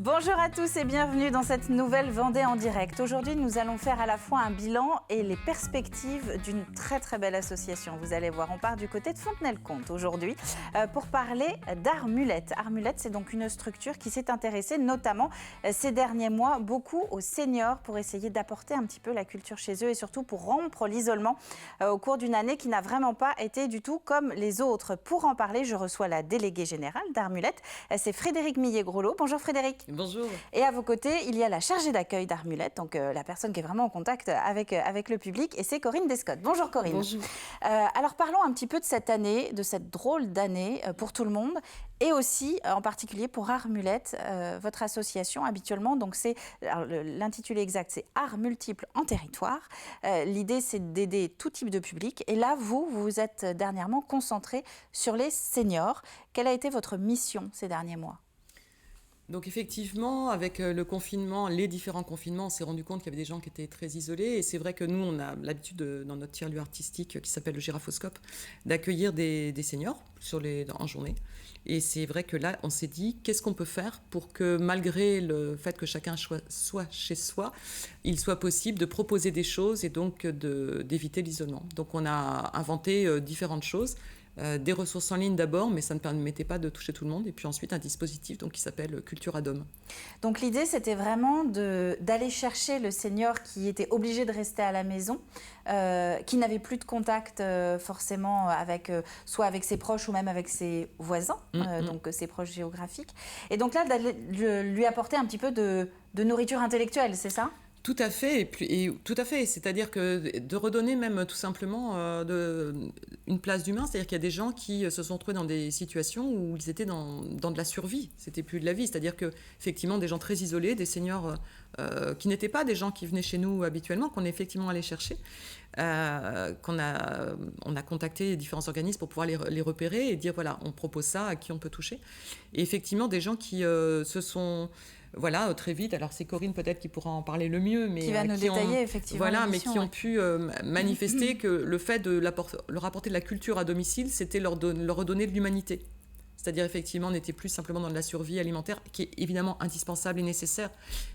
Bonjour à tous et bienvenue dans cette nouvelle Vendée en direct. Aujourd'hui, nous allons faire à la fois un bilan et les perspectives d'une très très belle association. Vous allez voir, on part du côté de Fontenay-le-Comte aujourd'hui pour parler d'Armulette. Armulette, c'est donc une structure qui s'est intéressée notamment ces derniers mois beaucoup aux seniors pour essayer d'apporter un petit peu la culture chez eux et surtout pour rompre l'isolement au cours d'une année qui n'a vraiment pas été du tout comme les autres. Pour en parler, je reçois la déléguée générale d'Armulette, c'est Frédéric Millet-Grolot. Bonjour Frédéric. Bonjour. Et à vos côtés, il y a la chargée d'accueil d'Armulette, donc la personne qui est vraiment en contact avec le public, et c'est Corinne Descottes. Bonjour Corinne. Bonjour. Alors parlons un petit peu de cette année, de cette drôle d'année pour tout le monde, et aussi en particulier pour Armulette, votre association habituellement. Donc l'intitulé exact, c'est Arts multiples en territoire. L'idée, c'est d'aider tout type de public. Et là, vous vous êtes dernièrement concentré sur les seniors. Quelle a été votre mission ces derniers mois ? Donc effectivement, avec le confinement, les différents confinements, on s'est rendu compte qu'il y avait des gens qui étaient très isolés. Et c'est vrai que nous, on a l'habitude, dans notre tiers-lieu artistique qui s'appelle le Giraphoscope, d'accueillir des seniors en journée. Et c'est vrai que là, on s'est dit, qu'est-ce qu'on peut faire pour que, malgré le fait que chacun soit chez soi, il soit possible de proposer des choses et donc d'éviter l'isolement. Donc on a inventé différentes choses. Des ressources en ligne d'abord, mais ça ne permettait pas de toucher tout le monde. Et puis ensuite, un dispositif qui s'appelle Cultura Dom. Donc l'idée, c'était vraiment d'aller chercher le senior qui était obligé de rester à la maison, qui n'avait plus de contact forcément soit avec ses proches ou même avec ses voisins, donc ses proches géographiques. Et donc là, d'aller lui apporter un petit peu de nourriture intellectuelle, c'est ça ? Tout à fait, tout à fait. C'est-à-dire que de redonner même tout simplement une place d'humain, c'est-à-dire qu'il y a des gens qui se sont retrouvés dans des situations où ils étaient dans de la survie, c'était plus de la vie. C'est-à-dire que effectivement des gens très isolés, des seniors qui n'étaient pas des gens qui venaient chez nous habituellement, qu'on est effectivement allé chercher, on a contacté différents organismes pour pouvoir les repérer et dire voilà, on propose ça, à qui on peut toucher. Et effectivement des gens qui se sont très vite. Alors c'est Corinne peut-être qui pourra en parler le mieux, mais qui va nous détailler effectivement. Mais qui ont pu manifester que le fait de leur apporter de la culture à domicile, c'était leur redonner de l'humanité. C'est-à-dire effectivement, on n'était plus simplement dans de la survie alimentaire, qui est évidemment indispensable et nécessaire,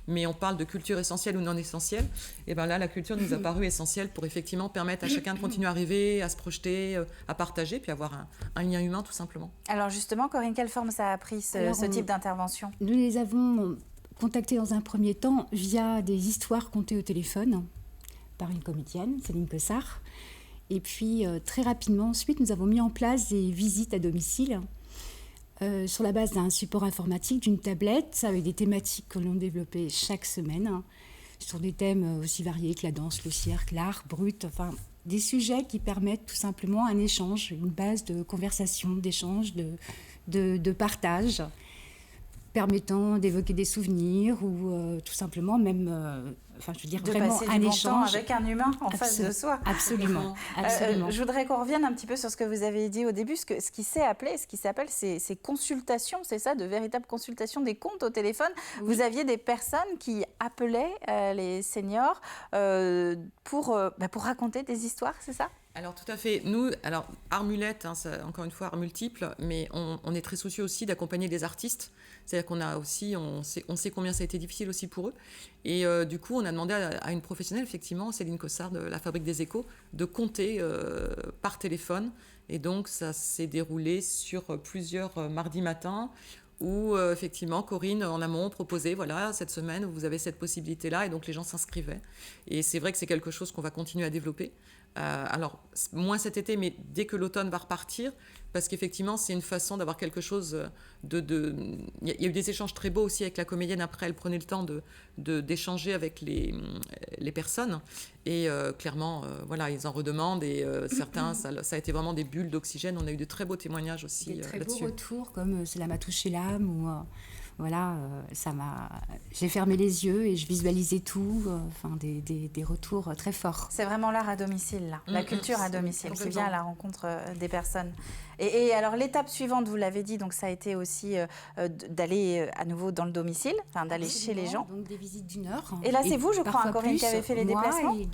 mais on parle de culture essentielle ou non essentielle. Et bien là, la culture nous a paru essentielle pour effectivement permettre à chacun de continuer à rêver, à se projeter, à partager, puis avoir un lien humain tout simplement. Alors justement, Corinne, quelle forme ça a pris ce type d'intervention ? Nous les avons contactés dans un premier temps via des histoires contées au téléphone par une comédienne, Céline Cossard. Et puis très rapidement, ensuite, nous avons mis en place des visites à domicile sur la base d'un support informatique, d'une tablette, avec des thématiques que l'on développait chaque semaine, sur des thèmes aussi variés que la danse, le cirque, l'art brut, enfin des sujets qui permettent tout simplement un échange, une base de conversation, d'échange, de partage, permettant d'évoquer des souvenirs ou tout simplement même, de vraiment passer un du bon échange temps avec un humain en face de soi. Absolument. Je voudrais qu'on revienne un petit peu sur ce que vous avez dit au début, ce qui s'appelle ces consultations, c'est ça, de véritables consultations des comptes au téléphone. Oui. Vous aviez des personnes qui appelaient les seniors pour raconter des histoires, c'est ça ? Alors tout à fait. Nous, Armulette, encore une fois, art multiple, mais on est très soucieux aussi d'accompagner des artistes. C'est-à-dire qu'on a aussi, on sait combien ça a été difficile aussi pour eux. Et du coup, on a demandé à une professionnelle, effectivement, Céline Cossard de la Fabrique des Échos, de compter par téléphone. Et donc, ça s'est déroulé sur plusieurs mardis matins, où effectivement Corinne en amont proposait cette semaine vous avez cette possibilité-là, et donc les gens s'inscrivaient. Et c'est vrai que c'est quelque chose qu'on va continuer à développer. Alors moins cet été, mais dès que l'automne va repartir, parce qu'effectivement c'est une façon d'avoir quelque chose il y a eu des échanges très beaux aussi avec la comédienne. Après, elle prenait le temps d'échanger avec les personnes, et clairement ils en redemandent, et certains ça a été vraiment des bulles d'oxygène. On a eu de très beaux témoignages aussi là-dessus. Des très beaux retours comme cela m'a touché l'âme, ou j'ai fermé les yeux et je visualisais tout, des retours très forts. C'est vraiment l'art à domicile, là, la culture à domicile qui vient à la rencontre des personnes. Et alors l'étape suivante, vous l'avez dit, donc ça a été aussi d'aller à nouveau dans le domicile, d'aller chez les gens. Donc des visites d'une heure. Et là c'est vous, je crois, Corinne, qui avez fait les déplacements. Et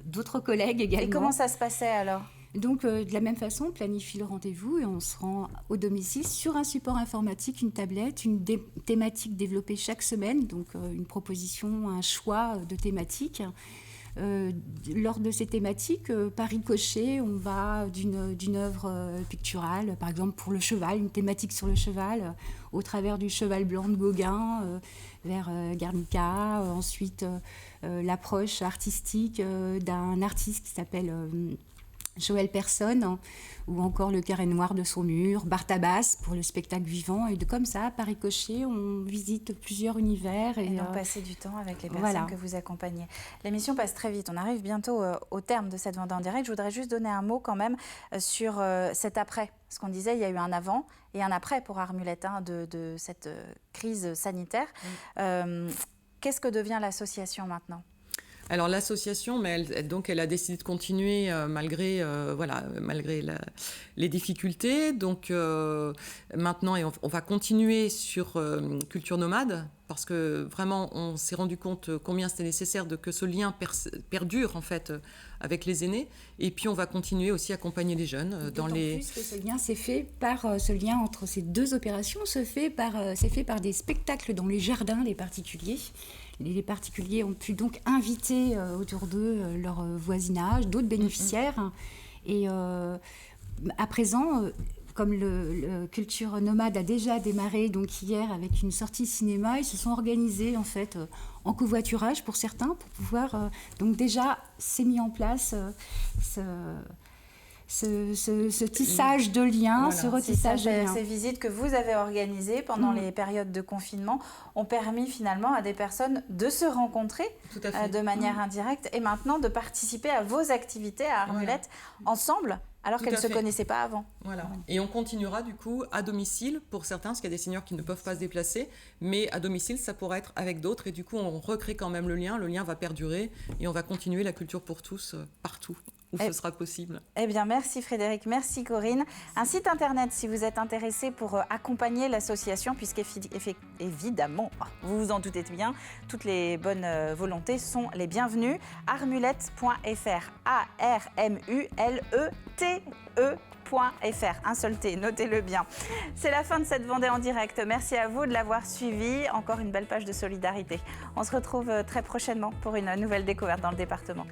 d'autres collègues également. Et comment ça se passait alors ? Donc, de la même façon, on planifie le rendez-vous et on se rend au domicile sur un support informatique, une tablette, une thématique développée chaque semaine, donc une proposition, un choix de thématiques. Lors de ces thématiques, par ricochet, on va d'une œuvre picturale, par exemple pour le cheval, une thématique sur le cheval, au travers du cheval blanc de Gauguin, vers Guernica, ensuite l'approche artistique d'un artiste qui s'appelle Joël Personne, ou encore le carré noir de Saumur, Bartabas pour le spectacle vivant. Et comme ça, par ricochet, on visite plusieurs univers. Et donc passer du temps avec les personnes que vous accompagnez. L'émission passe très vite. On arrive bientôt au terme de cette vendée en direct. Je voudrais juste donner un mot quand même sur cet après. Parce qu'on disait, il y a eu un avant et un après pour Armulette de cette crise sanitaire. Qu'est-ce que devient l'association maintenant ? Alors l'association, mais elle a décidé de continuer malgré les difficultés. Donc maintenant, on va continuer sur Culture Nomade, parce que vraiment, on s'est rendu compte combien c'était nécessaire que ce lien perdure en fait avec les aînés. Et puis on va continuer aussi à accompagner les jeunes dans les. Plus que ce lien s'est fait par ce lien entre ces deux opérations, c'est fait par des spectacles dans les jardins des particuliers. Les particuliers ont pu donc inviter autour d'eux leur voisinage, d'autres bénéficiaires. Et à présent, comme le Culture Nomade a déjà démarré donc hier avec une sortie cinéma, ils se sont organisés en fait en covoiturage pour certains pour pouvoir donc déjà s'est mis en place ce tissage de liens, ce retissage de liens. Ces visites que vous avez organisées pendant les périodes de confinement ont permis finalement à des personnes de se rencontrer de manière indirecte et maintenant de participer à vos activités à Armulette ensemble, alors qu'elles ne se connaissaient pas avant. Voilà. Et on continuera du coup à domicile pour certains, parce qu'il y a des seniors qui ne peuvent pas se déplacer, mais à domicile, ça pourra être avec d'autres. Et du coup, on recrée quand même le lien va perdurer et on va continuer la culture pour tous partout où ce sera possible. Eh bien, merci Frédéric, merci Corinne. Un site internet si vous êtes intéressé pour accompagner l'association, puisqu'évidemment, vous vous en doutez bien, toutes les bonnes volontés sont les bienvenues. Armulette.fr, ARMULETE.fr, un seul T, notez-le bien. C'est la fin de cette Vendée en direct. Merci à vous de l'avoir suivi. Encore une belle page de solidarité. On se retrouve très prochainement pour une nouvelle découverte dans le département.